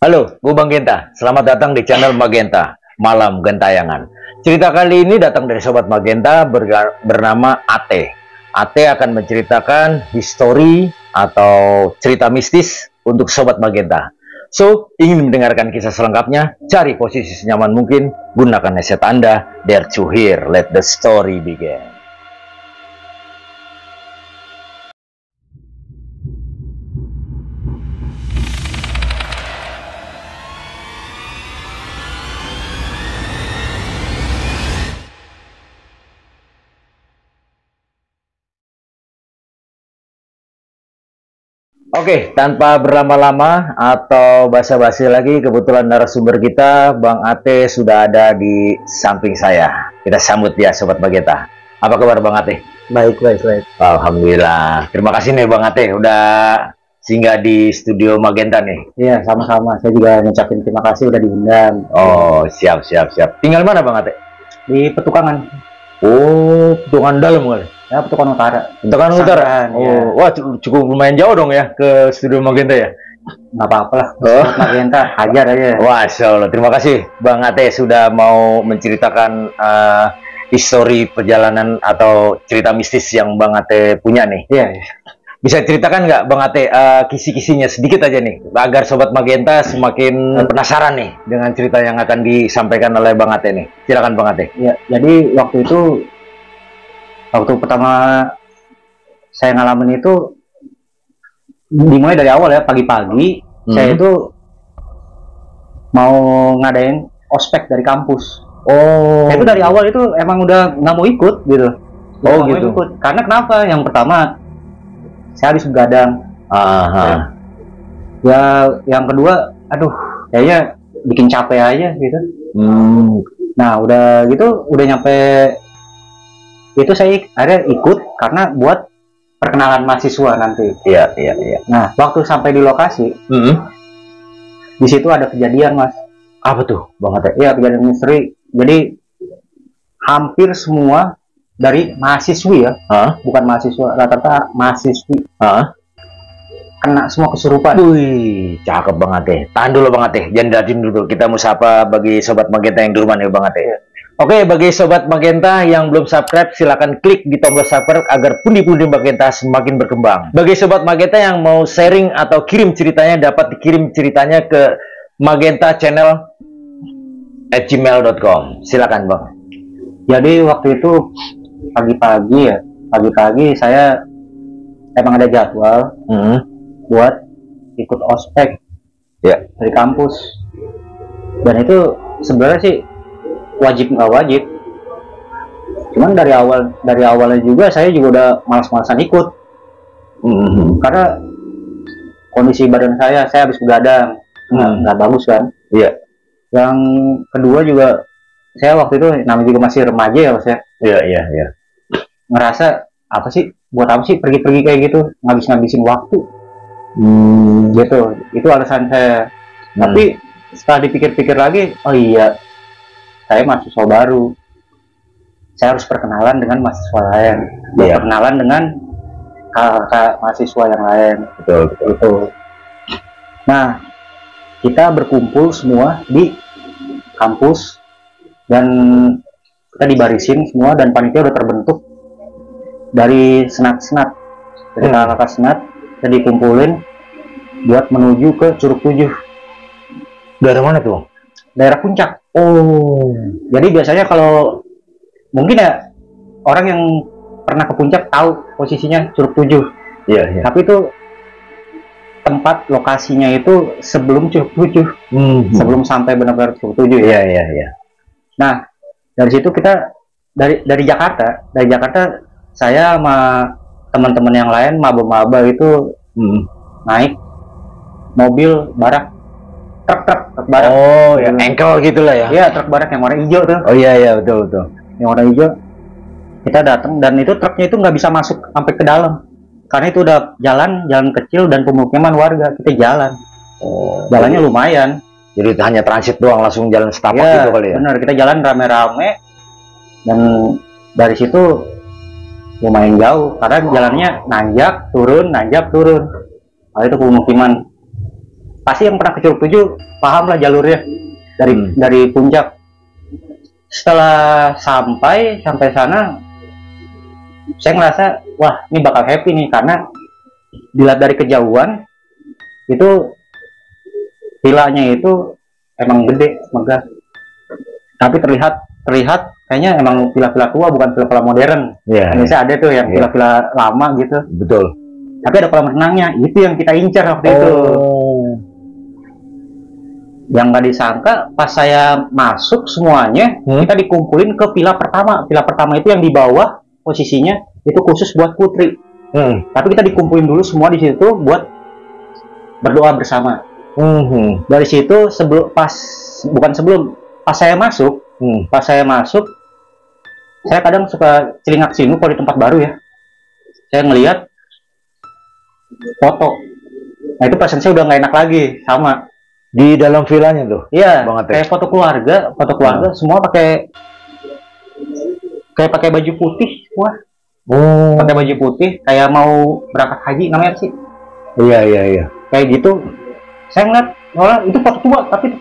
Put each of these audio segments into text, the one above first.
Halo, gue Bang Genta. Selamat datang di channel Magenta, Malam Gentayangan. Cerita kali ini datang dari Sobat Magenta bernama Ate. Ate akan menceritakan histori atau cerita mistis untuk Sobat Magenta. So, ingin mendengarkan kisah selengkapnya? Cari posisi senyaman mungkin, gunakan headset Anda. Dare to hear, let the story begin. Oke, tanpa berlama-lama atau basa-basi lagi, kebetulan narasumber kita, Bang Ate, sudah ada di samping saya. Kita sambut dia, Sobat Magenta. Apa kabar, Bang Ate? Baik. Alhamdulillah. Terima kasih nih, Bang Ate, udah singgah di studio Magenta nih. Iya, sama-sama. Saya juga ngucapin terima kasih udah diundang. Oh, siap. Tinggal mana, Bang Ate? Di Petukangan. Oh, Petukangan dalam kali. Ya, Petukangan Utara. Petukangan Utara. Oh, ya. Wah, cukup lumayan jauh dong ya ke studio Magenta ya. Nggak apa-apa lah. Oh. Magenta, hajar aja. Wah, Allah. Terima kasih Bang Ate sudah mau menceritakan histori perjalanan atau cerita mistis yang Bang Ate punya nih. Iya. Bisa ceritakan nggak Bang Ate kisi-kisinya sedikit aja nih, agar Sobat Magenta semakin penasaran nih dengan cerita yang akan disampaikan oleh Bang Ate nih. Silakan Bang Ate. Iya, jadi waktu pertama saya ngalamin itu dimulai dari awal ya, pagi-pagi saya itu mau ngadain ospek dari kampus. Oh. Saya itu dari awal itu emang udah nggak mau ikut gitu. Oh gitu. Karena kenapa? Yang pertama saya habis begadang. Ya, yang kedua, aduh, kayaknya bikin capek aja gitu. Nah, udah gitu, udah nyampe itu saya akhirnya ikut karena buat perkenalan mahasiswa nanti. Iya. Nah, waktu sampai di lokasi, di situ ada kejadian, Mas. Apa tuh, Bang Ate? Iya, kejadian misteri. Jadi hampir semua dari mahasiswi ya, bukan mahasiswa, rata-rata mahasiswi, kena semua kesurupan. Wih, cakep Bang Ate. Tahan dulu Bang Ate, jangan dilihatin dulu. Kita mau sapa bagi Sobat Magenta yang di rumah nih Bang Ate. Oke, bagi Sobat Magenta yang belum subscribe, silakan klik di tombol subscribe agar pundi-pundi Magenta semakin berkembang. Bagi Sobat Magenta yang mau sharing atau kirim ceritanya, dapat dikirim ceritanya ke magentachannel@gmail.com. Silakan Bang. Jadi waktu itu pagi-pagi saya emang ada jadwal buat ikut ospek dari kampus, dan itu sebenarnya sih wajib nggak wajib, cuman dari awalnya juga saya juga udah malas-malasan ikut karena kondisi badan saya habis begadang, nggak bagus kan. Iya. Yang kedua juga saya waktu itu namanya juga masih remaja ya Mas ya. Iya. Ngerasa buat apa sih pergi-pergi kayak gitu, ngabisin waktu. Gitu, itu alasan saya. Tapi setelah dipikir-pikir lagi, oh iya, saya mahasiswa baru, saya harus perkenalan dengan mahasiswa lain, perkenalan dengan kakak mahasiswa yang lain. Betul. Nah, kita berkumpul semua di kampus dan kita dibarisin semua, dan panitia udah terbentuk dari senat-senat, dari kakak senat. Kita dikumpulin buat menuju ke Curug Tujuh. Daerah mana tuh? Daerah Puncak. Oh, jadi biasanya kalau mungkin ya orang yang pernah ke Puncak tahu posisinya Curug Tujuh. Iya. Tapi itu tempat lokasinya itu sebelum Curug Tujuh, sebelum sampai benar-benar Curug Tujuh. Iya. Nah, dari situ kita dari Jakarta saya sama teman-teman yang lain, maba-maba itu naik mobil barak, truk barak. Oh ya, engkel gitulah ya. Iya, truk barak yang warna hijau tuh. Oh iya, betul. Yang warna hijau. Kita datang, dan itu truknya itu nggak bisa masuk sampai ke dalam karena itu udah jalan kecil dan pemukiman warga. Kita jalan, jalannya lumayan. Jadi hanya transit doang, langsung jalan setapak gitu kali ya. Benar, kita jalan rame-rame, dan dari situ lumayan jauh karena jalannya nanjak turun. Nah, itu pemukiman. pasti yang pernah ke Curug Tujuh paham lah jalurnya dari puncak. Setelah sampai sana, saya ngerasa wah ini bakal happy nih, karena dilihat dari kejauhan itu vilanya itu emang gede, megah, tapi terlihat kayaknya emang villa-villa tua, bukan villa-villa modern. Indonesia ada tuh yang villa-villa lama gitu. Betul. Tapi ada kolam renangnya, itu yang kita incar waktu itu. Yang nggak disangka pas saya masuk semuanya, kita dikumpulin ke villa pertama. Villa pertama itu yang di bawah posisinya itu khusus buat putri. Tapi kita dikumpulin dulu semua di situ buat berdoa bersama. Dari situ pas saya masuk, saya kadang suka celingak sini kalau di tempat baru ya. Saya ngelihat foto. Nah itu perasaan saya udah nggak enak lagi sama. Di dalam villanya tuh? Iya, kayak foto keluarga semua pakai baju putih semua. Pakai baju putih kayak mau berangkat haji namanya sih. Iya. Kayak gitu. Saya ngeliat, itu foto tua, tapi itu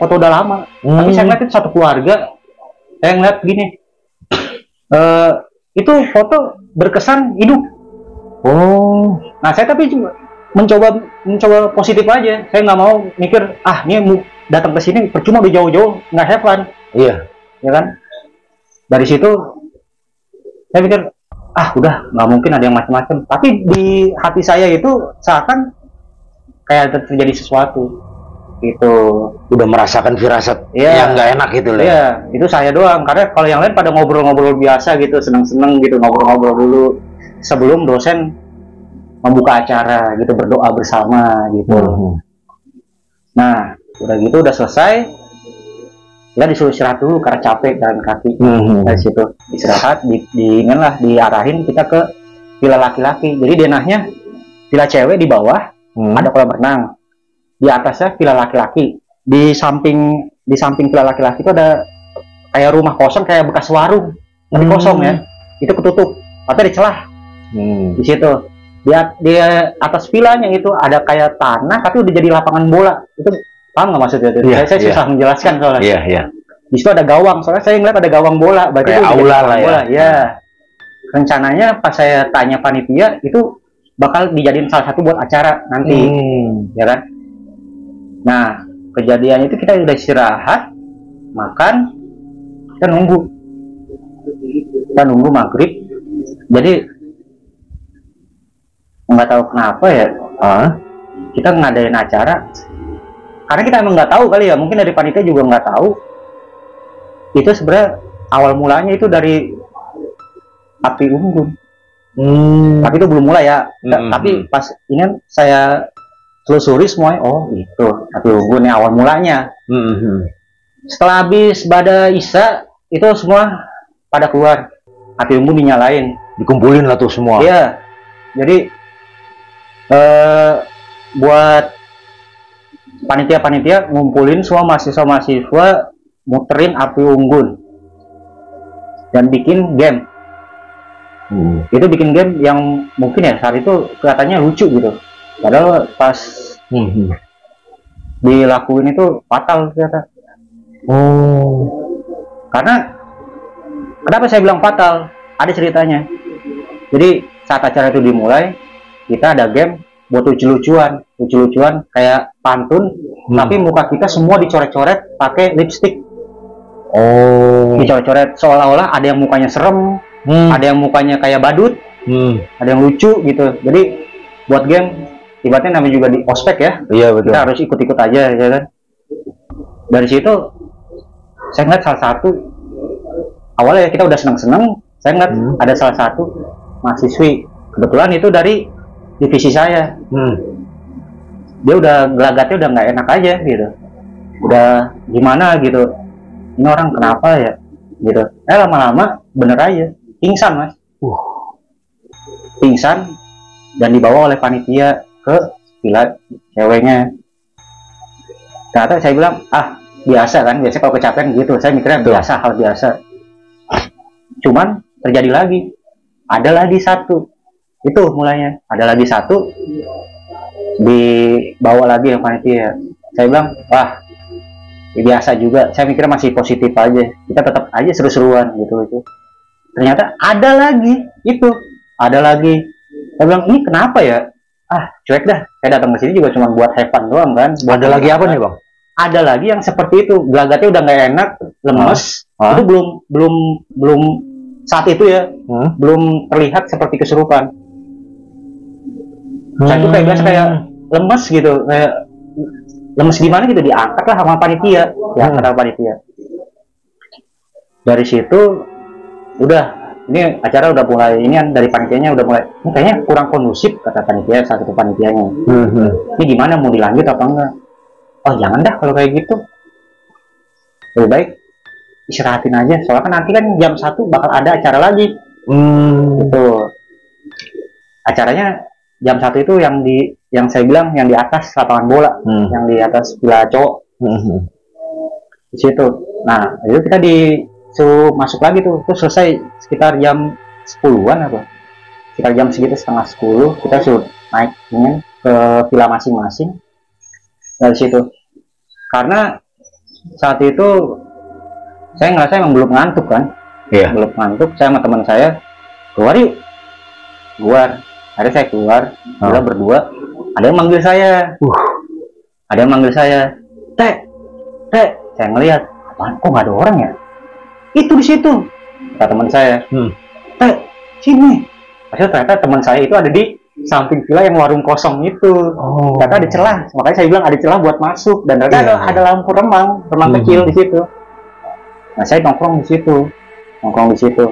foto udah lama. Tapi saya ngeliat itu satu keluarga. Saya ngeliat gini, itu foto berkesan hidup. Nah saya tapi cuma mencoba positif aja. Saya nggak mau mikir, ini datang ke sini percuma udah jauh-jauh, nggak have fun. Iya. Ya kan? Dari situ saya pikir, udah nggak mungkin ada yang macam-macam. Tapi di hati saya itu seakan kayak terjadi sesuatu. Itu udah merasakan firasat yang nggak enak gitu loh. Iya, itu saya doang. Karena kalau yang lain pada ngobrol-ngobrol biasa gitu, seneng-seneng gitu, ngobrol-ngobrol dulu sebelum dosen membuka acara gitu, berdoa bersama gitu. Nah, udah gitu udah selesai. Ya disuruh istirahat dulu karena capek jalan kaki. Dari situ istirahat, diarahin kita ke villa laki-laki. Jadi denahnya villa cewek di bawah, ada kolam renang. Di atasnya villa laki-laki. Di samping villa laki-laki itu ada kayak rumah kosong, kayak bekas warung, tapi kosong ya. Itu ketutup, tapi ada celah. Di situ. Di atas villanya itu ada kayak tanah, tapi udah jadi lapangan bola. Itu paham nggak maksudnya? Saya susah menjelaskan soalnya. Iya. Di situ ada gawang, soalnya saya ngeliat ada gawang bola. Berarti kayak itu aula lah ya. Ya. Rencananya pas saya tanya panitia itu bakal dijadiin salah satu buat acara nanti, ya kan? Nah, kejadian itu kita udah istirahat, makan, kita nunggu maghrib. Jadi nggak tahu kenapa ya, kita ngadain acara karena kita emang nggak tahu kali ya, mungkin dari panitia juga nggak tahu. Itu sebenarnya awal mulanya itu dari api unggun. Tapi itu belum mulai ya. Tapi pas ini saya telusuri semuanya, itu api unggun yang awal mulanya. Setelah habis badai Isya itu semua pada keluar, api unggun dinyalain, dikumpulin lah tuh semua. Iya. Jadi buat panitia ngumpulin semua mahasiswa muterin api unggun dan bikin game. Itu bikin game yang mungkin ya saat itu kelihatannya lucu gitu, padahal pas dilakuin itu fatal ternyata. Karena kenapa saya bilang fatal? Ada ceritanya. Jadi saat acara itu dimulai, kita ada game buat lucu-lucuan kayak pantun, tapi muka kita semua dicoret-coret pakai lipstick. Dicoret-coret seolah-olah ada yang mukanya serem, ada yang mukanya kayak badut, ada yang lucu gitu. Jadi buat game ibaratnya namanya juga di ospek ya. Iya betul. Kita harus ikut-ikut aja ya kan. Dari situ saya ngeliat salah satu, awalnya kita udah seneng-seneng, saya ngeliat ada salah satu mahasiswi, kebetulan itu dari divisi saya. Dia udah gelagatnya udah nggak enak aja gitu, udah gimana gitu, ini orang kenapa ya gitu. Lama-lama bener aja pingsan mas. Pingsan dan dibawa oleh panitia ke villa ceweknya. Ternyata saya bilang biasa kan, biasa kalau kecapean gitu, saya mikirnya biasa, hal biasa. Cuman terjadi lagi, ada lagi satu, itu mulainya ada lagi satu. dibawa lagi yang panitia. Saya bilang, wah biasa juga. Saya mikirnya masih positif aja, kita tetap aja seru-seruan gitu. Ternyata ada lagi itu, ada lagi. Saya bilang, ini kenapa ya? Cuek dah. Saya datang ke sini juga cuma buat have fun doang kan. Ada lagi apa nih bang? Ada lagi yang seperti itu, gelagatnya udah nggak enak, lemes. Itu belum saat itu ya, belum terlihat seperti kesurupan. Saya tuh kayak biasa kayak lemes gitu, kayak lemes gimana gitu, diangkat lah sama panitia, sama panitia. Dari situ udah, ini acara udah mulai, ini kan dari panitianya udah mulai, ini kayaknya kurang kondusif kata panitia, salah satu panitianya. Ini gimana, mau dilanjut apa enggak? Oh jangan dah kalau kayak gitu, lebih baik istirahatin aja, soalnya kan nanti kan jam 1 bakal ada acara lagi. Gitu. Acaranya jam 1 itu yang saya bilang yang di atas lapangan bola, yang di atas villa cowok. Di situ. Nah, itu kita disuruh masuk lagi tuh. Terus selesai sekitar jam 10-an apa? Sekitar jam segitu, setengah 10, kita suruh naik ini ke villa masing-masing. Dari situ. Karena saat itu saya ngerasa emang belum ngantuk kan. Iya. Belum ngantuk, saya sama teman saya keluar yuk. Keluar. Akhirnya saya keluar, kita berdua. Ada yang manggil saya. Ada yang manggil saya. Teh. Saya ngelihat, apaan kok nggak ada orang ya? Itu di situ. Kata teman saya. Teh, sini. Ternyata teman saya itu ada di samping villa yang warung kosong itu. Ternyata ada celah. Makanya saya bilang ada celah buat masuk. Dan ternyata ada lampu remang kecil di situ. Nah, saya nongkrong di situ.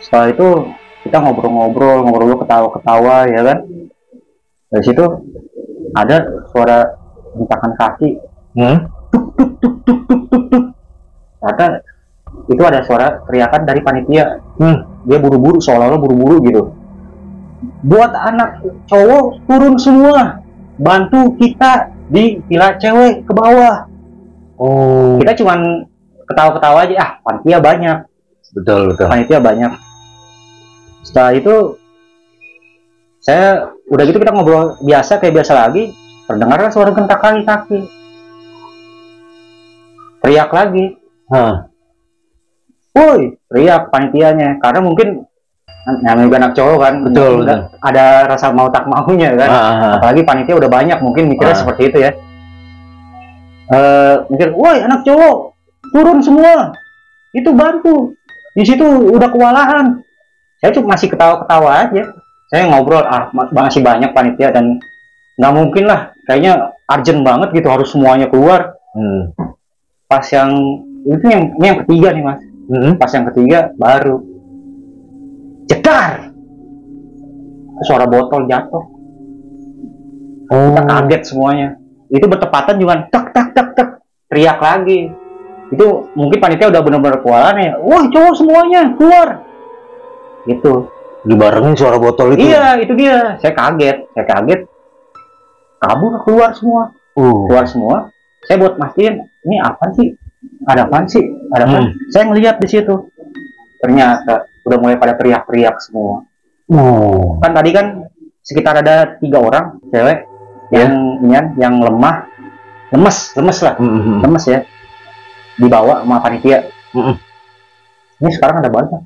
Setelah itu kita ngobrol, ketawa-ketawa ya kan. Dari situ ada suara hentakan kaki. Ternyata itu ada suara teriakan dari panitia. Dia buru-buru, seolah-olah buru-buru gitu. Buat anak cowok turun semua, bantu kita di villa cewek ke bawah. Kita cuman ketawa-ketawa aja, panitia banyak. Betul. Panitia banyak. Setelah itu saya udah gitu kita ngobrol biasa kayak biasa lagi, terdengar suara gentakan kaki. Teriak lagi. Woi, teriak panitianya, karena mungkin namanya anak cowok kan. Betul. Ada rasa mau tak maunya kan. Apalagi panitia udah banyak, mungkin mikirnya seperti itu ya. Mikir, woi anak cowok, turun semua. Itu bantu. Di situ udah kewalahan. Saya cuma masih ketawa-ketawa aja. Saya ngobrol, masih banyak panitia dan nggak mungkin lah, kayaknya urgent banget gitu harus semuanya keluar. Pas yang ini yang ketiga nih mas. Pas yang ketiga baru jedar, suara botol jatuh. Kita kaget semuanya. Itu bertepatan juga tek, teriak lagi. Itu mungkin panitia udah benar-benar kewalahan ya. Wah cowok semuanya keluar. Gitu. Dibarengin suara botol itu. Iya, itu dia. Saya kaget. Kabur keluar semua. Keluar semua. Saya buat mastiin, ini apa sih? Ada apaan sih? Ada apa? Saya ngelihat di situ. Ternyata udah mulai pada teriak-teriak semua. Kan tadi kan sekitar ada 3 orang cewek yang lemes lah. Lemes ya. Dibawa sama panitia. Ini sekarang ada banyak.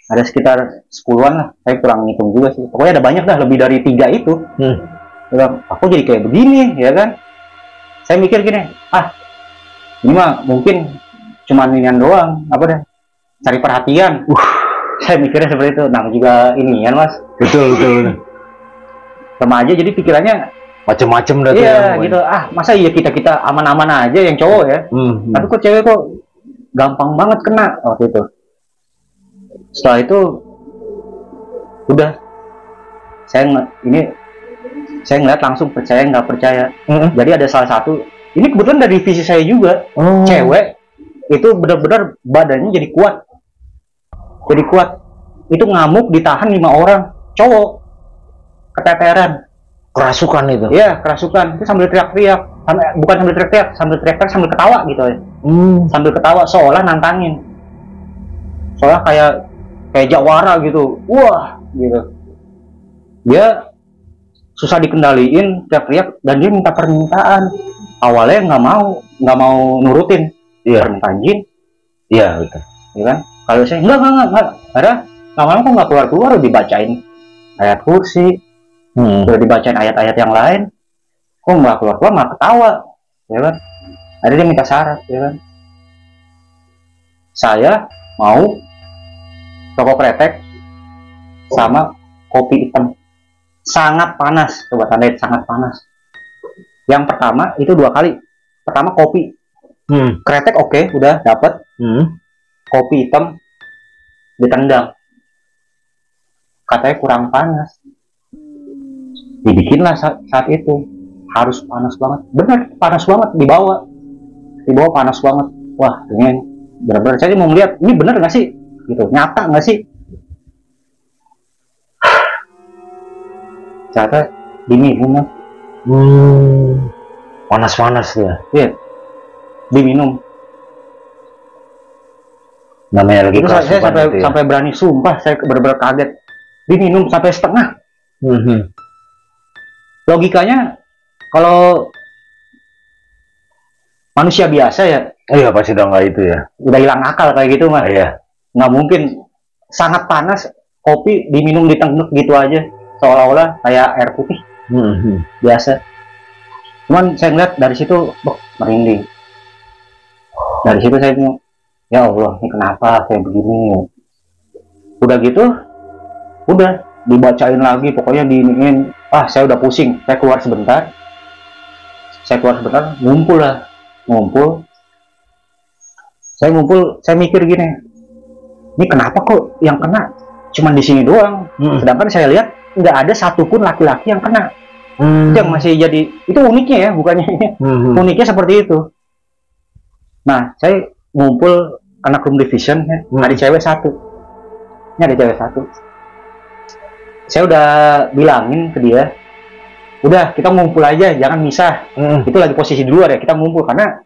Ada sekitar 10-an lah, saya kurang ngitung juga sih. Pokoknya ada banyak dah, lebih dari 3 itu. Aku jadi kayak begini, ya kan? Saya mikir gini, ini mah mungkin cuma inian doang, apa dah? Cari perhatian. Saya mikirnya seperti itu. Nah juga inian mas. Betul. Sama aja, jadi pikirannya macem-macem dah. Iya gitu. Masa iya kita aman-aman aja yang cowok ya? Tapi kok cewek kok gampang banget kena waktu itu. Setelah itu udah saya ngeliat langsung percaya nggak percaya. Jadi ada salah satu, ini kebetulan dari divisi saya juga, cewek itu benar-benar badannya jadi kuat, itu ngamuk ditahan 5 orang cowok, keteteran, kerasukan itu. Iya kerasukan, itu sambil teriak-teriak, bukan sambil teriak-teriak, sambil ketawa gitu ya. Sambil ketawa seolah nantangin, seolah kayak jawara gitu. Wah gitu. Dia susah dikendaliin, teriak-teriak, dan dia minta permintaan. Awalnya nggak mau nurutin permintaan jin. Iya betul. Ya kan? Kalau saya enggak. Ada lama-lama kok nggak keluar dibacain ayat kursi, udah dibacain ayat-ayat yang lain, kok nggak keluar malah ketawa, ya kan? Ada dia minta syarat, ya kan? Saya mau toko kretek sama kopi hitam sangat panas, coba tanda sangat panas. Yang pertama itu 2 kali. Pertama kopi, kretek oke, udah dapat. Kopi hitam ditendang, katanya kurang panas. Dibikinlah saat itu harus panas banget, benar panas banget, dibawa panas banget. Wah ini benar-benar saya mau melihat ini benar nggak sih, gitu, nyata nggak sih. Ternyata diminum. Panas-panas ya. Iya, diminum. Namanya lagi itu saya sampai berani sumpah, saya benar-benar kaget. Diminum sampai setengah. Logikanya kalau manusia biasa ya, iya pasti udah nggak itu ya, udah hilang akal kayak gitu mah. Iya. Nggak mungkin sangat panas kopi diminum ditengek gitu aja, seolah-olah kayak air putih biasa. Cuman saya ngeliat dari situ, merinding. Dari situ saya bilang, ya Allah, ini kenapa kayak begini? Udah gitu, udah dibacain lagi, pokoknya diiniin. Saya udah pusing, saya keluar sebentar, ngumpul. Saya mikir gini, ini kenapa kok yang kena cuman di sini doang, sedangkan saya lihat nggak ada satupun laki-laki yang kena. Itu yang masih jadi, itu uniknya ya, bukannya uniknya seperti itu. Nah, saya ngumpul anak room division, ada cewek satu. Ini ada cewek satu. Saya udah bilangin ke dia, udah kita ngumpul aja, jangan misah. Itu lagi posisi di luar ya, kita ngumpul karena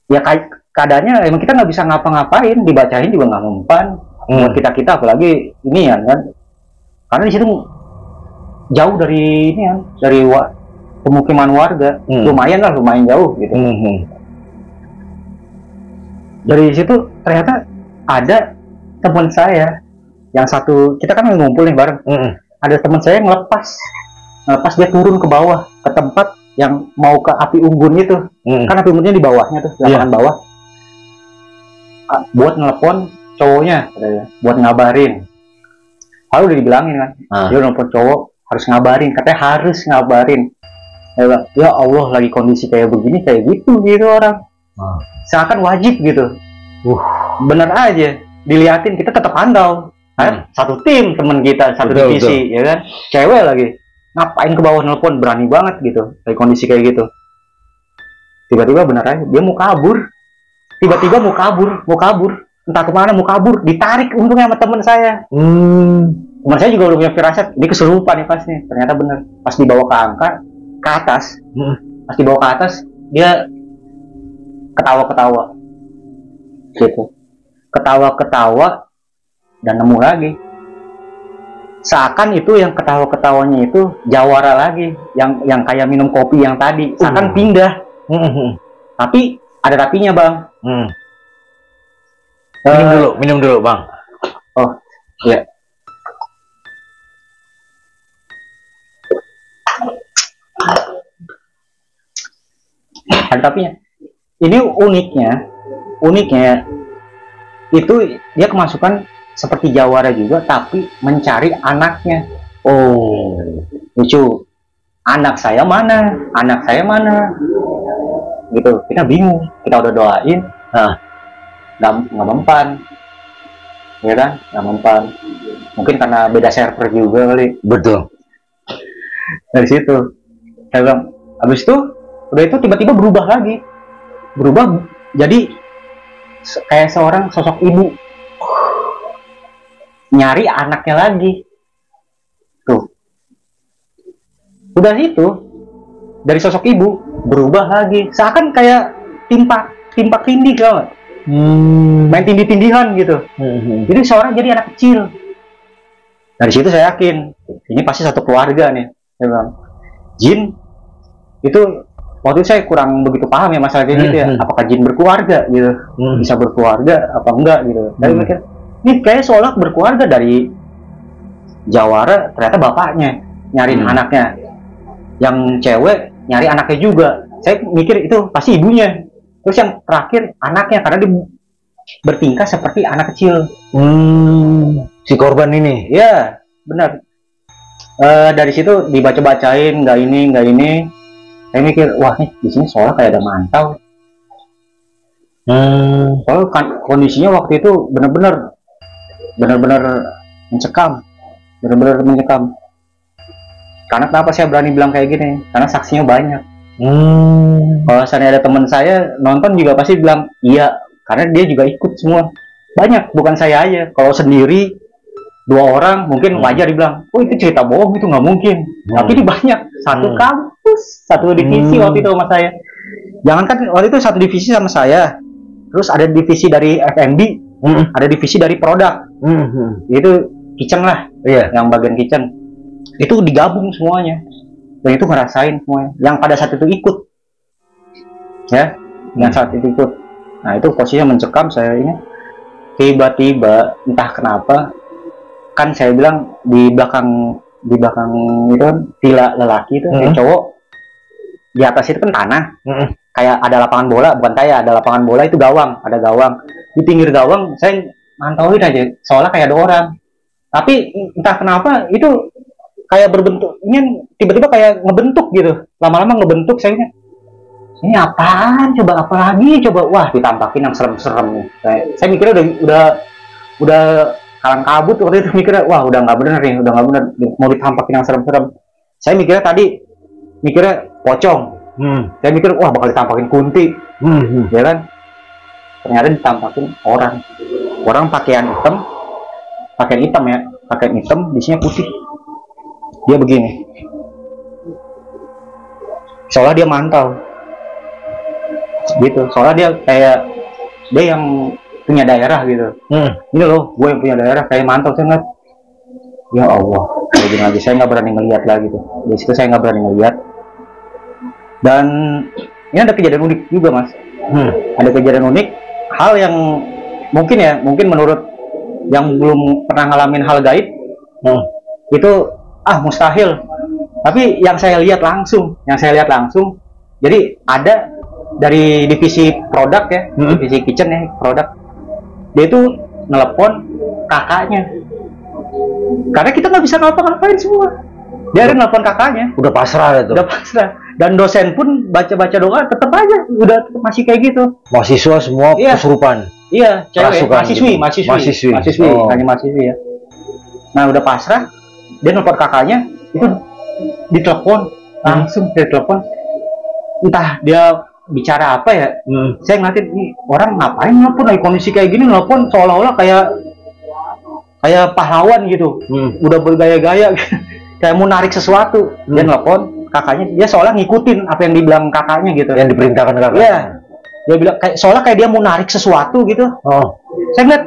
ya keadaannya emang kita nggak bisa ngapa-ngapain, dibacain juga nggak mempan. Buat kita apalagi ini ya kan, karena di situ jauh dari ini kan, dari pemukiman warga, lumayan jauh gitu. Dari situ ternyata ada teman saya yang satu, kita kan ngumpul nih bareng. Ada teman saya yang ngelepas dia turun ke bawah ke tempat yang mau ke api unggun itu. Kan api unggunnya di bawahnya tuh, lapangan bawah. Buat nelpon cowoknya, buat ngabarin. Lalu udah dibilangin kan, dia nelpon cowok harus ngabarin, katanya harus ngabarin. Ya Allah, lagi kondisi kayak begini, kayak gitu orang. Seakan wajib gitu. Bener aja diliatin, kita tetap pantau kan? Satu tim, teman kita satu divisi, ya kan, cewek lagi, ngapain ke bawah nelpon, berani banget gitu kayak kondisi kayak gitu. Tiba-tiba bener aja dia mau kabur, mau kabur entah kemana, mau kabur, ditarik untungnya sama teman saya. Teman saya juga udah punya firasat, ini kesurupan nih pasti. Ternyata bener, pas dibawa ke atas, dia ketawa-ketawa gitu, ketawa-ketawa dan nemu lagi. Seakan itu yang ketawa-ketawanya itu jawara lagi, yang kayak minum kopi yang tadi, seakan pindah. Tapi ada tapinya bang. Minum dulu bang. Oh iya. Ada tapinya. Ini uniknya itu dia kemasukan seperti jawara juga, tapi mencari anaknya. Oh, lucu. Anak saya mana? Gitu. Kita bingung. Kita udah doain, nggak mempan, ya kan? Nggak mempan. Mungkin karena beda server juga kali. Betul. Dari situ, saya bilang, habis itu, udah itu tiba-tiba berubah jadi kayak seorang sosok ibu nyari anaknya lagi tuh. Udah itu dari sosok ibu berubah lagi, seakan kayak timpak tindih kan, main tindih-tindihan gitu. Jadi seorang jadi anak kecil. Dari situ saya yakin ini pasti satu keluarga nih, Saya bilang, jin itu waktu itu saya kurang begitu paham ya masalah kayak gitu ya. Apakah jin berkeluarga gitu, bisa berkeluarga apa enggak gitu. Saya mikir, ini kayak seolah berkeluarga dari Jawara, ternyata bapaknya nyariin anaknya, yang cewek nyari anaknya juga. Saya mikir itu pasti ibunya. Terus yang terakhir anaknya, karena dia bertingkah seperti anak kecil. Si korban ini. Ya, benar. Dari situ dibaca-bacain, nggak ini. Saya mikir, wah nih di sini soalnya kayak ada mantau. Soalnya kan, kondisinya waktu itu benar-benar mencekam, Karena kenapa saya berani bilang kayak gini? Karena saksinya banyak. Kalau misalnya ada teman saya nonton juga pasti bilang iya, karena dia juga ikut semua. Banyak, bukan saya aja. Kalau sendiri 2 orang mungkin wajar dibilang, oh itu cerita bohong, itu nggak mungkin. Tapi ini banyak, satu kampus, satu divisi waktu itu sama saya. Jangankan waktu itu satu divisi sama saya, terus ada divisi dari F&B, ada divisi dari produk, itu kitchen lah, yang bagian kitchen. Itu digabung semuanya, dan itu ngerasain semuanya. Yang pada saat itu ikut, ya, yang saat itu ikut. Nah itu posisinya mencekam saya ini. Tiba-tiba entah kenapa, kan saya bilang di belakang itu kan villa lelaki itu yang cowok, di atas itu kan tanah, kayak ada lapangan bola, bukan kayak ada lapangan bola, itu gawang, ada gawang. Di pinggir gawang saya mantauin aja, soalnya kayak ada orang. Tapi entah kenapa itu kayak berbentuk, ini tiba-tiba kayak ngebentuk gitu, lama-lama ngebentuk. Saya ini apaan? Coba apa lagi? Coba, wah ditampakin yang serem-serem nih. Saya mikirnya udah kalang kabut waktu itu, mikirnya wah udah nggak bener nih, mau ditampakin yang serem-serem. Saya mikirnya pocong. Saya mikir wah bakal ditampakin kunti, ya kan? Ternyata ditampakin orang pakaian hitam ya, pakaian hitam, isinya putih. Dia begini, soalnya dia mantau gitu, soalnya dia kayak dia yang punya daerah gitu. Ini loh, gue yang punya daerah, kayak mantau. Saya ngeliat, ya Allah, kayak lagi saya nggak berani ngeliat lagi tuh. Di situ saya nggak berani ngeliat. Dan ini ada kejadian unik juga, Mas. Ada kejadian unik, hal yang mungkin menurut yang belum pernah ngalamin hal gaib, itu mustahil. Tapi yang saya lihat langsung, jadi ada dari divisi produk ya, divisi kitchen ya, produk. Dia itu nelpon kakaknya, karena kita nggak bisa ngapa-ngapain semua. Dia ada nelpon kakaknya. Udah pasrah gitu. Udah pasrah. Dan dosen pun baca-baca doa tetap aja, udah masih kayak gitu. Mahasiswa semua kesurupan. Iya, cewek, mahasiswi. Hanya mahasiswi ya. Nah udah pasrah, dia nelpon kakaknya, itu ditelepon langsung, entah dia bicara apa ya. Saya ngeliatin nih orang ngapain nelpon lagi kondisi kayak gini, nelpon seolah-olah kayak pahlawan gitu. Udah bergaya-gaya kayak mau narik sesuatu. Dia nelpon kakaknya, dia seolah ngikutin apa yang dibilang kakaknya gitu, yang diperintahkan kakaknya. Iya, dia bilang seolah kayak dia mau narik sesuatu gitu. Saya ngeliat,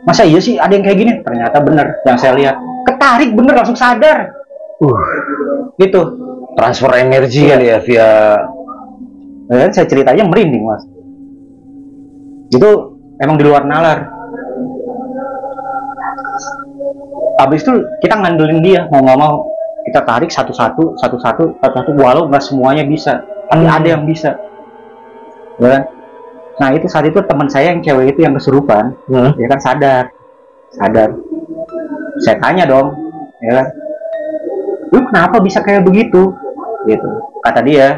masa iya sih ada yang kayak gini? Ternyata bener yang saya lihat, ketarik bener, langsung sadar. Gitu, transfer energi kali ya via. Saya ceritanya merinding, Mas. Itu emang di luar nalar. Habis itu kita ngandelin dia, mau nggak mau kita tarik satu-satu, walau nggak semuanya bisa, tapi ada yang bisa, ya kan? Nah itu saat itu teman saya yang cewek itu yang kesurupan, ya kan sadar. Saya tanya dong, ya kan, lu kenapa bisa kayak begitu? Gitu, kata dia,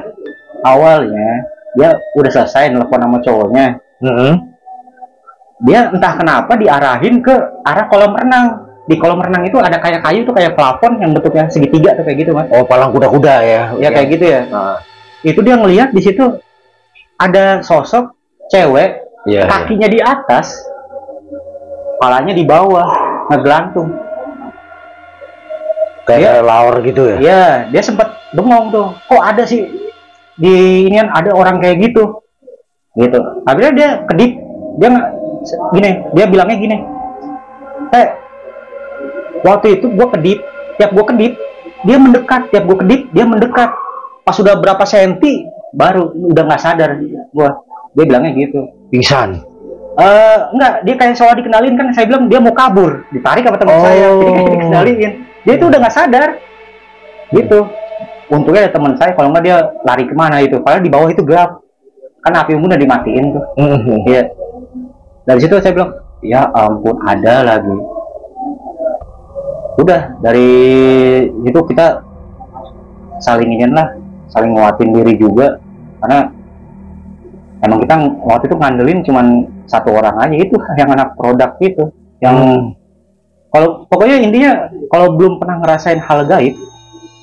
awalnya dia udah selesai nelfon sama cowoknya, dia entah kenapa diarahin ke arah kolam renang. Di kolam renang itu ada kayak kayu tuh, kayak plafon yang bentuknya segitiga tuh, kayak gitu, Mas. Oh, palang kuda-kuda ya. Ya kayak gitu ya. Itu dia ngelihat di situ ada sosok cewek, kakinya di atas, kepalanya di bawah, ngegelantung. Kayak laur gitu ya. Iya, dia sempat bengong tuh. Kok ada sih di inian ada orang kayak gitu. Gitu. Akhirnya dia kedip. Dia bilangnya gini. Waktu itu gue kedip, tiap gue kedip dia mendekat, tiap gue kedip dia mendekat. Pas sudah berapa senti baru udah nggak sadar gua. Dia bilangnya gitu. Pingsan. Enggak, dia kayak soal dikenalin kan, saya bilang dia mau kabur, ditarik sama teman saya, jadi kayak dikenalin. Dia itu udah nggak sadar, gitu. Untungnya ada teman saya, kalau nggak dia lari kemana itu, padahal di bawah itu gelap, kan api unggun udah dimatiin tuh. Iya. Dari situ saya bilang, ya ampun ada lagi. Udah dari itu kita saling ingin lah, saling nguatin diri juga, karena emang kita waktu itu ngandelin cuman satu orang aja, itu yang anak produk gitu, yang kalau pokoknya intinya kalau belum pernah ngerasain hal gaib,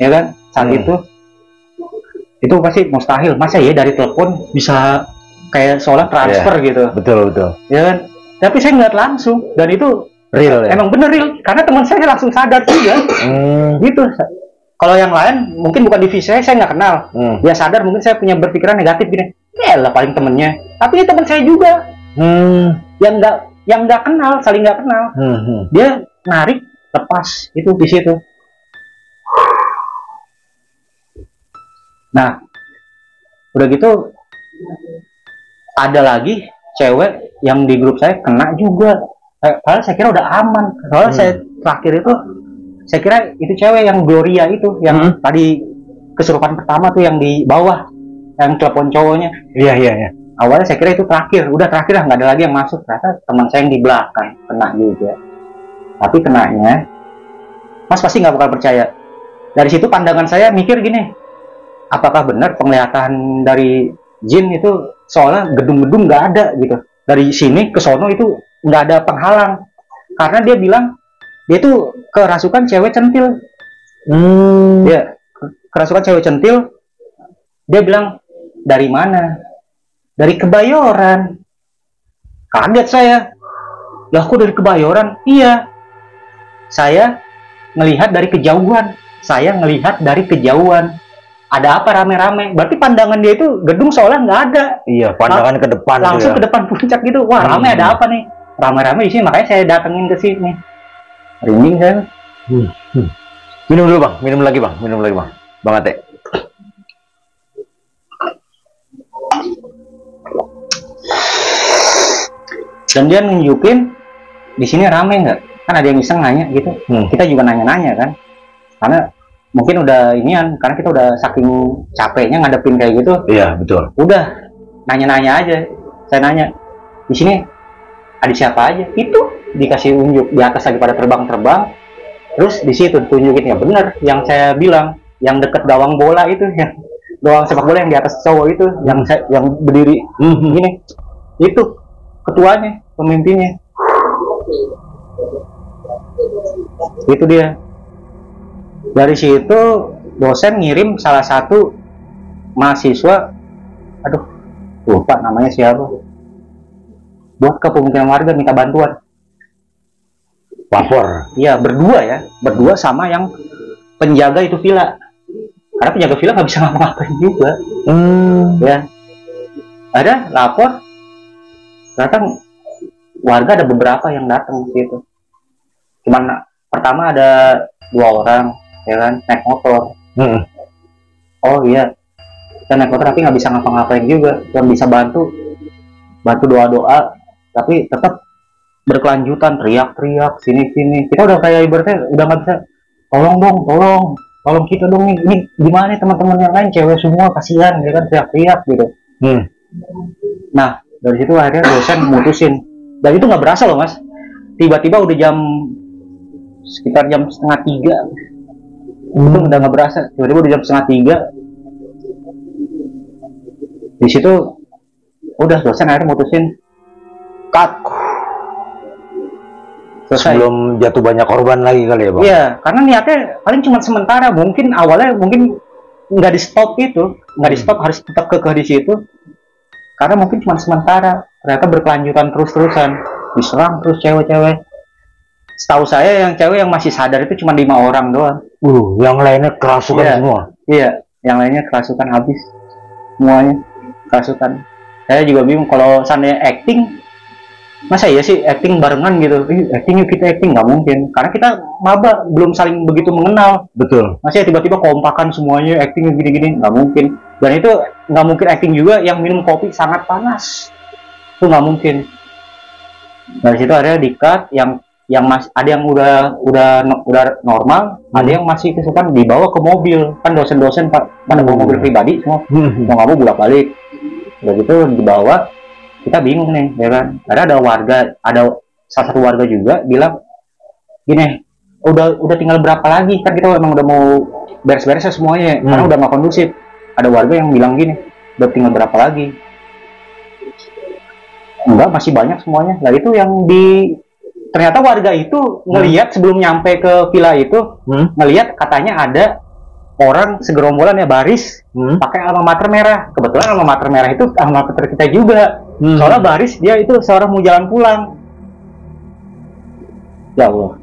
ya kan, saat itu pasti mustahil. Masa ya dari telepon bisa kayak seolah transfer gitu. Betul. Ya kan, tapi saya ngeliat langsung dan itu Real ya? Emang bener real, karena teman saya langsung sadar juga. Gitu. Kalau yang lain mungkin bukan divisi saya nggak kenal. Dia sadar, mungkin saya punya berpikiran negatif gini. Ya lah paling temennya. Tapi ini teman saya juga. Yang nggak kenal, saling nggak kenal. Dia narik, lepas itu di situ. Nah, udah gitu ada lagi cewek yang di grup saya kena juga. Padahal saya kira udah aman. Soalnya saya terakhir itu saya kira itu cewek yang Gloria itu, yang tadi kesurupan pertama tuh, yang di bawah, yang telepon cowoknya. Iya. Awalnya saya kira itu terakhir, udah terakhir lah, nggak ada lagi yang masuk. Ternyata teman saya yang di belakang kena juga. Tapi kenanya, Mas pasti nggak bakal percaya. Dari situ pandangan saya mikir gini, apakah benar penglihatan dari jin itu soalnya gedung-gedung nggak ada gitu. Dari sini ke sono itu nggak ada penghalang, karena dia bilang dia tuh kerasukan cewek centil. Dia kerasukan cewek centil. Dia bilang, dari mana? Dari Kebayoran. Kaget saya. Lah kok dari Kebayoran? Iya. Saya ngelihat dari kejauhan. Ada apa rame-rame? Berarti pandangan dia itu gedung seolah nggak ada. Iya, pandangan ke depan. Langsung ke depan puncak gitu. Wah, rame, ada apa nih? Rame-rame di sini, makanya saya datengin ke sini. Rinding saya. Minum dulu bang, minum lagi bang. Bang Ate. Dan dia nunjukin di sini rame nggak? Kan ada yang iseng nanya gitu. Kita juga nanya-nanya kan, karena mungkin udah inian, karena kita udah saking capeknya ngadepin kayak gitu. Iya betul. Udah nanya-nanya aja. Saya nanya, di sini ada siapa aja? Itu dikasih unjuk di atas lagi pada terbang-terbang. Terus di situ ditunjukin, ya bener yang saya bilang, yang deket gawang bola itu, yang gawang sepak bola yang di atas cowok itu, yang berdiri gini, itu ketuanya, pemimpinnya. Itu dia. Dari situ dosen ngirim salah satu mahasiswa, aduh lupa namanya siapa, buat ke pemukiman warga minta bantuan. Lapor. Iya, berdua sama yang penjaga itu villa, karena penjaga villa nggak bisa ngapa-ngapain juga. Ya, ada lapor, ternyata warga ada beberapa yang datang ke situ. Cuman pertama ada 2 orang, ya kan, naik motor. Oh iya, kita naik motor tapi nggak bisa ngapa-ngapain juga, cuma bisa bantu doa-doa, tapi tetap berkelanjutan, teriak-teriak sini-sini. Kita udah kayak ibaratnya udah nggak bisa, tolong kita dong, ini gimana nih teman-teman yang lain cewek semua, kasihan ya kan, teriak-teriak gitu. Nah dari situ akhirnya dosen mutusin, dan itu nggak berasa loh mas, tiba-tiba udah sekitar jam 2:30. Itu udah nggak berasa, tiba-tiba udah jam 2:30. Di situ udah dosen akhirnya mutusin cut. Selesai. Sebelum jatuh banyak korban lagi kali ya bang? Iya, karena niatnya paling cuma sementara, mungkin awalnya nggak di stop itu, nggak di stop, harus tetap kekeh di situ, karena mungkin cuma sementara. Ternyata berkelanjutan terus-terusan, diserang terus cewek-cewek. Setahu saya yang cewek yang masih sadar itu cuma 5 orang doang. Yang lainnya kerasukan semua? Iya, yang lainnya kerasukan habis, semuanya kerasukan. Saya juga bingung, kalau seandainya acting Masa iya sih acting barengan gitu? Acting yuk kita acting, nggak mungkin. Karena kita maba belum saling begitu mengenal. Betul. Masa ya tiba-tiba kompakan semuanya acting gini-gini, nggak mungkin. Dan itu nggak mungkin acting juga yang minum kopi sangat panas. Itu nggak mungkin. Dari situ ada di-cut yang masih ada yang udah normal, ada yang masih kesukaan dibawa ke mobil. Kan dosen-dosen pada bawa mobil pribadi semua. Mau nggak mau bolak-balik. Udah gitu dibawa, kita bingung nih, ya kan? Ada warga, ada salah satu warga juga bilang gini, udah tinggal berapa lagi, kan kita memang udah mau beres-beres semuanya, karena udah nggak kondusif. Ada warga yang bilang gini, udah tinggal berapa lagi? Enggak, masih banyak semuanya. Nah itu yang ternyata warga itu ngelihat sebelum nyampe ke villa itu, ngelihat katanya ada orang segerombolan ya baris pakai alma mater merah. Kebetulan alma mater merah itu alma mater kita juga. Soalnya baris dia itu seorang mau jalan pulang. Ya Allah.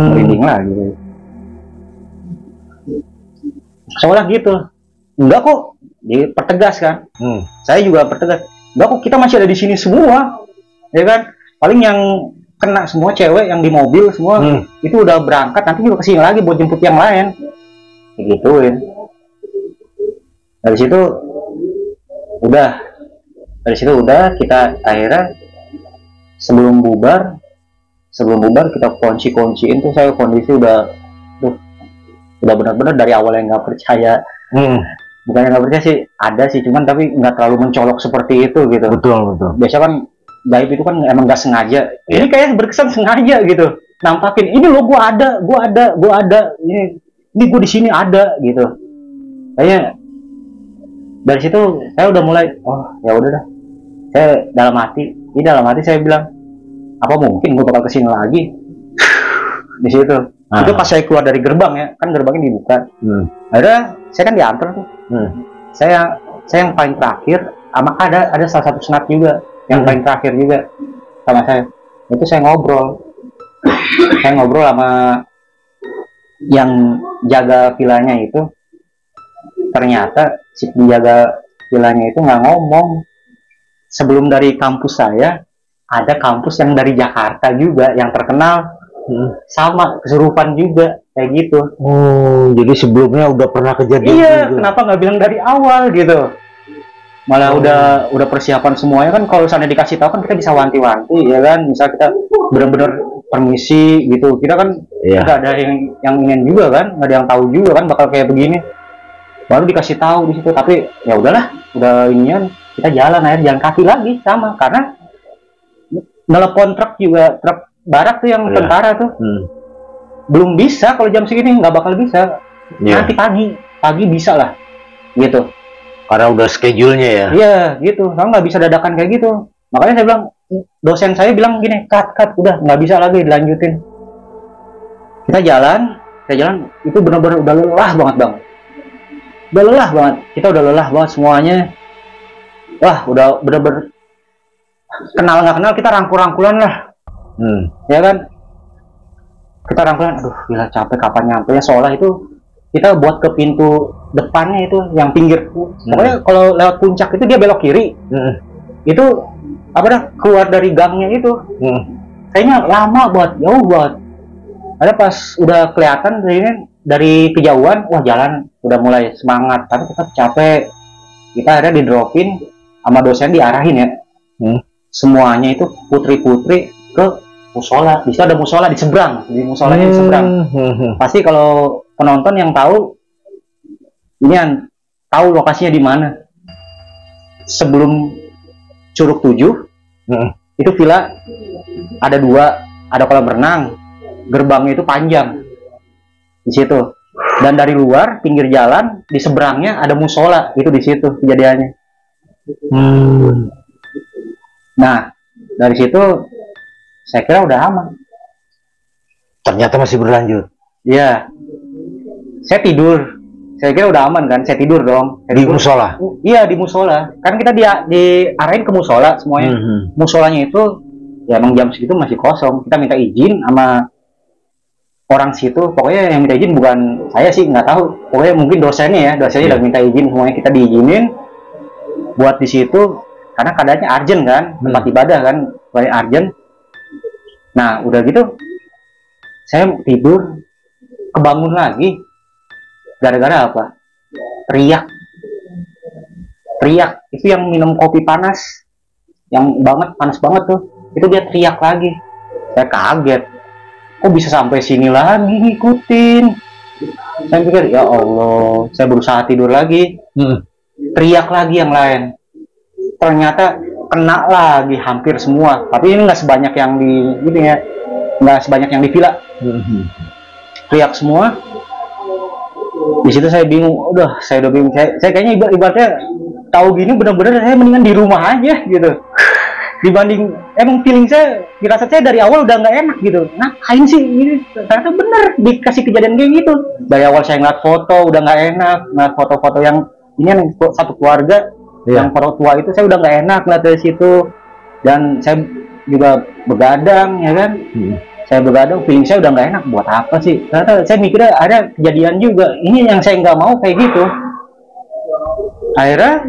Merinding lagi. Soalnya gitu. Enggak kok, dipertegas kan. Saya juga pertegas. Enggak kok, kita masih ada di sini semua. Ya kan? Paling yang kena semua cewek yang di mobil semua itu udah berangkat, nanti juga kesini lagi buat jemput yang lain. Gituin. Dari situ udah kita akhirnya sebelum bubar kita kunci-kunciin tuh. Saya kondisi udah benar-benar dari awal yang nggak percaya. Bukannya nggak percaya sih, ada sih, cuman tapi nggak terlalu mencolok seperti itu gitu. Betul. Biasa kan gaib itu kan emang nggak sengaja. Ini kayak berkesan sengaja gitu, nampakin ini loh, gua ada ini gue di sini ada gitu. Kayaknya dari situ saya udah mulai, oh ya udah dah. Saya dalam hati saya bilang, apa mungkin gue bakal kesini lagi? Di situ. Itu pas saya keluar dari gerbang ya, kan gerbangnya dibuka. Akhirnya saya kan diantar tuh. Saya yang paling terakhir, sama ada salah satu senat juga yang paling terakhir juga sama saya. Itu saya ngobrol sama yang jaga villanya itu. Ternyata si penjaga villanya itu nggak ngomong. Sebelum dari kampus saya, ada kampus yang dari Jakarta juga yang terkenal, sama kesurupan juga kayak gitu. Jadi sebelumnya udah pernah kejadian. Iya, juga. Kenapa nggak bilang dari awal gitu? Malah udah persiapan semuanya kan. Kalau misalnya dikasih tahu kan kita bisa wanti-wanti ya kan. Misal kita benar-benar permisi gitu, kita kan nggak ada yang ingin juga kan, nggak ada yang tahu juga kan bakal kayak begini. Baru dikasih tahu di situ, tapi ya udahlah, udah inian kita jalan kaki lagi sama, karena nelepon truk barak tuh yang tentara tuh belum bisa kalau jam segini, nggak bakal bisa. Nanti pagi bisa lah gitu, karena udah schedule-nya ya. Iya gitu, kamu nggak bisa dadakan kayak gitu. Makanya saya bilang, dosen saya bilang gini, cut, udah nggak bisa lagi dilanjutin. Kita jalan itu benar-benar udah lelah banget bang. Kita udah lelah banget semuanya. Wah, udah benar-benar kenal nggak kenal kita rangkul-rangkulan lah. Ya kan? Kita rangkulan, aduh gila capek, kapan nyampe ya. Soalnya itu kita buat ke pintu depannya itu yang pinggir. Pokoknya kalau lewat puncak itu dia belok kiri. Itu keluar dari gangnya itu. Kayaknya lama banget, jauh banget. Ada pas udah kelihatan dari kejauhan, wah jalan udah mulai semangat, tapi tetap capek. Kita akhirnya di-dropin sama dosen, diarahin ya. Semuanya itu putri-putri ke musola. Di situ ada musola di seberang, di musolanya di seberang. Pasti kalau penonton yang tahu tahu lokasinya di mana. Sebelum Curug 7, itu villa ada 2, ada kolam renang, gerbangnya itu panjang di situ. Dan dari luar pinggir jalan di seberangnya ada musola, itu di situ kejadiannya. Nah, dari situ saya kira udah aman. Ternyata masih berlanjut. Iya. Saya tidur. Saya kira udah aman kan, saya tidur dong. Di musola? Iya, di musola. Kan kita diarahin ke musola semuanya. Musolanya itu, ya emang jam segitu masih kosong. Kita minta izin sama orang situ. Pokoknya yang minta izin bukan saya sih, nggak tahu. Pokoknya mungkin dosennya udah minta izin semuanya. Kita diizinin buat di situ. Karena keadaannya urgent kan, tempat ibadah kan. mulai urgent. Nah udah gitu saya tidur, kebangun lagi gara-gara apa? Teriak itu yang minum kopi panas yang panas banget tuh, itu dia teriak lagi. Saya kaget, kok bisa sampai sini lagi ngikutin. Saya pikir ya Allah, saya berusaha tidur lagi, teriak lagi yang lain, ternyata kena lagi hampir semua. Tapi ini nggak sebanyak yang di ini ya, nggak sebanyak yang di villa. Teriak semua. Di situ saya bingung, saya udah bingung. Saya kayaknya ibaratnya tahu gini bener-bener saya mendingan di rumah aja gitu. Dibanding emang feeling saya, dirasa saya dari awal udah nggak enak gitu. Ngapain sih ini? Ternyata bener dikasih kejadian kayak gitu. Dari awal saya ngeliat foto udah nggak enak, ngeliat foto-foto yang ini yang satu keluarga, yang foto tua itu saya udah nggak enak ngeliat dari situ. Dan saya juga begadang ya kan. Saya begadang, feeling saya udah nggak enak. Buat apa sih? Ternyata saya mikirnya ada kejadian juga. Ini yang saya nggak mau kayak gitu. Akhirnya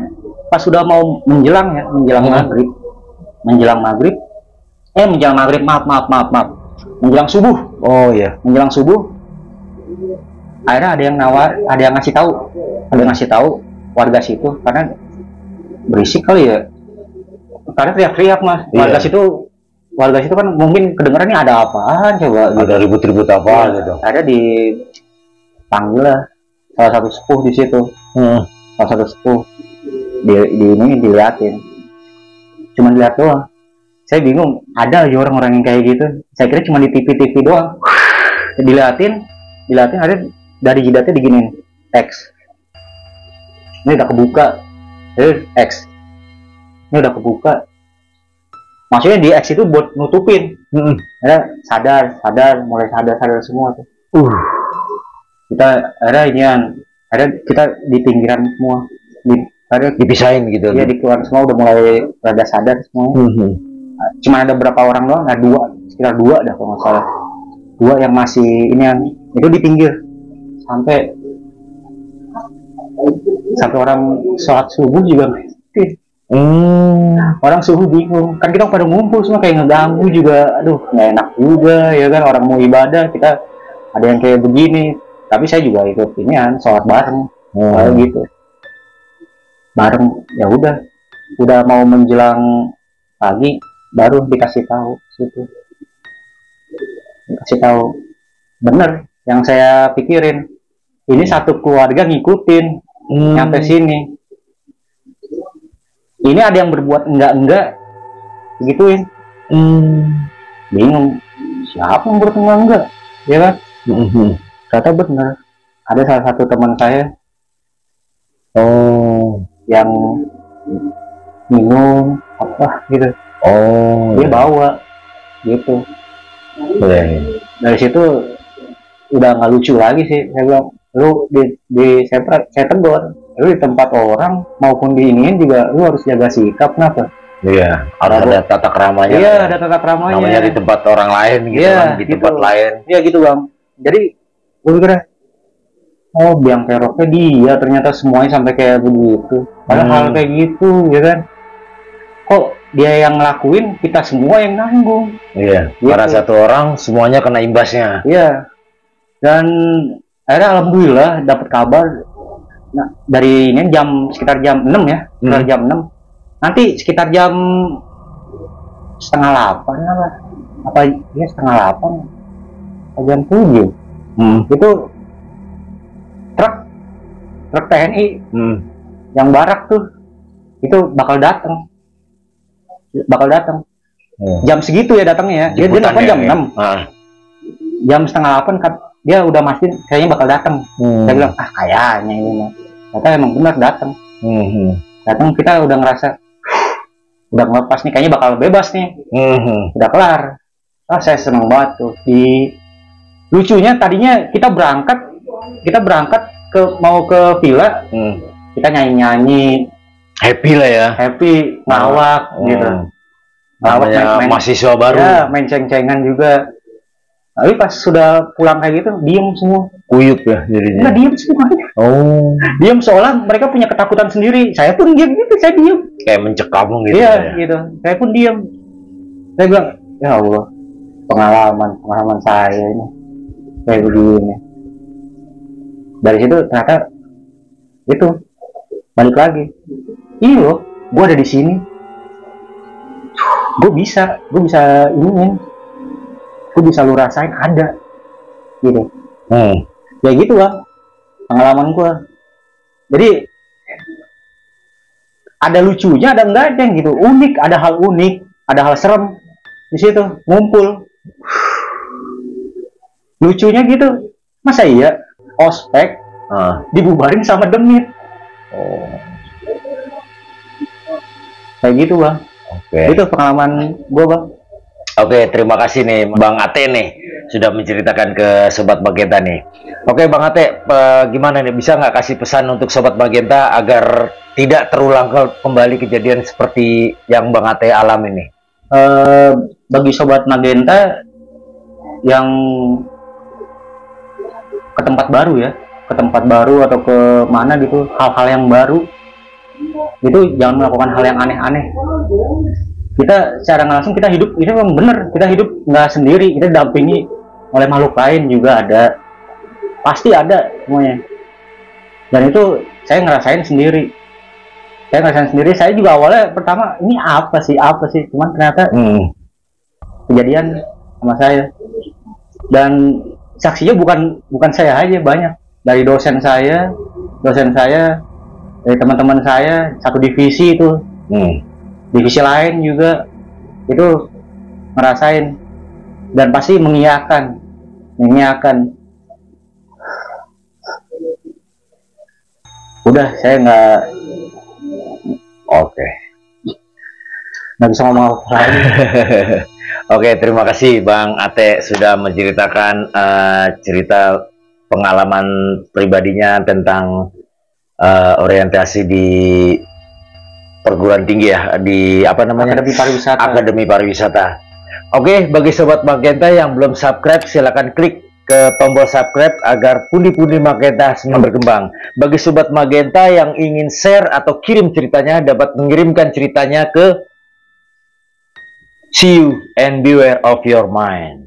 pas sudah mau menjelang maghrib, maaf, menjelang subuh. Oh iya. Menjelang subuh, akhirnya ada yang ngasih tahu warga situ, karena berisik kali ya, karena teriak-teriak mas. Warga situ kan mungkin kedengeran ini ada apaan coba gitu. Ada ribut-ribut apa gitu. Ada dipanggil lah salah satu sepuh di situ. Salah satu sepuh ini diliatin, cuma dilihat doang. Saya bingung, ada aja orang-orang yang kayak gitu. Saya kira cuma di TV doang. Diliatin ada dari jidatnya diginin X. Ini udah kebuka. X. Ini udah kebuka. Maksudnya di X itu buat nutupin. Ada mulai sadar semua tuh. Ada kita di pinggiran semua. Dipisahin gitu. Iya, di keluar semua udah mulai rada sadar semua. Cuma ada berapa orang doang, sekitar dua dah kalau nggak salah. Dua yang masih itu di pinggir sampai orang sholat subuh juga masih. Orang subuh bingung, kan kita pada ngumpul semua kayak ngeganggu juga. Aduh, nggak enak juga ya kan, orang mau ibadah kita ada yang kayak begini. Tapi saya juga ikut sholat bareng gitu bareng. Ya udah mau menjelang pagi baru dikasih tahu bener yang saya pikirin. Ini satu keluarga ngikutin nyampe sini. Ini ada yang berbuat enggak gituin. Bingung siapa yang berbuat enggak ya kan. Ternyata bener ada salah satu teman saya yang minum apa gitu. Dia bawa gitu. Dari situ udah nggak lucu lagi sih. Saya bilang, lu saya tegur, lu di tempat orang maupun di iniin juga lu harus jaga sikap. Kenapa? Iya, harus ada tata keramanya. Iya, ada tata keramanya. Namanya di tempat orang lain gitu kan, di tempat lain. Iya gitu bang. Jadi gue kira biang keroknya dia, ternyata semuanya sampai kayak begitu. Padahal hal kayak gitu ya kan, kok dia yang ngelakuin, kita semua yang nanggung. Iya, gitu. Para satu orang semuanya kena imbasnya. Iya. Dan akhirnya alhamdulillah dapat kabar. Nah, dari ini sekitar jam 6 ya, sekitar jam 6. Nanti sekitar jam setengah 8 apa ya, setengah 8 jam 7. Itu truk TNI yang barak tuh itu bakal datang jam segitu ya datangnya ya. Dia datang jam 6. Jam setengah 8 kan dia udah mastiin kayaknya bakal datang. Saya bilang kayaknya ini mah ternyata emang benar datang. Datang, kita udah ngerasa udah ngelepas nih, kayaknya bakal bebas nih. Udah kelar. Saya seneng banget tuh. Lucunya tadinya kita berangkat mau ke villa. Kita nyanyi happy lah ya, ngelawak gitu. Namanya mahasiswa baru ya, main ceng-cengan juga. Tapi pas sudah pulang kayak gitu diem semua, kuyup ya jadinya. Nggak, diem semuanya. Diem seolah mereka punya ketakutan sendiri. Saya pun diem gitu, saya diem kayak mencekam gitu. Iya gitu, saya pun diem. Saya bilang, ya Allah, pengalaman saya ini kayak begini. Dari situ ternyata itu balik lagi. Iya loh, gue ada di sini. Gue bisa iniin. Gue bisa lu rasain ada, gitu. Ya gitu lah pengalaman gue. Jadi ada lucunya, ada enggaknya gitu. Unik, ada hal unik, ada hal serem di situ ngumpul. Lucunya gitu, masa iya ospek dibubarin sama demit? Kayak gitu bang. Itu pengalaman gue bang. Oke, terima kasih nih Bang Ate nih sudah menceritakan ke Sobat Magenta nih. Oke Bang Ate, gimana nih, bisa nggak kasih pesan untuk Sobat Magenta agar tidak terulang kembali kejadian seperti yang Bang Ate alami nih? Bagi Sobat Magenta yang ke tempat baru ya, ke tempat baru atau ke mana gitu, hal-hal yang baru itu jangan melakukan hal yang aneh-aneh. Kita secara langsung kita hidup, itu memang benar, kita hidup nggak sendiri, kita didampingi oleh makhluk lain juga ada, pasti ada semuanya. Dan itu saya ngerasain sendiri, saya juga awalnya pertama ini apa sih, cuman ternyata kejadian sama saya. Dan saksinya bukan saya aja, banyak dari dosen saya, dari teman-teman saya satu divisi itu. Divisi lain juga itu ngerasain dan pasti mengiyakan. Udah, saya nggak bisa ngomong apa lagi. Oke, terima kasih Bang Ate sudah menceritakan cerita pengalaman pribadinya tentang orientasi di perguruan tinggi ya, di apa namanya, Akademi Pariwisata. Oke, bagi Sobat Magenta yang belum subscribe, silakan klik ke tombol subscribe agar pundi-pundi Magenta semakin berkembang. Bagi Sobat Magenta yang ingin share atau kirim ceritanya, dapat mengirimkan ceritanya ke See You and Beware of Your Mind.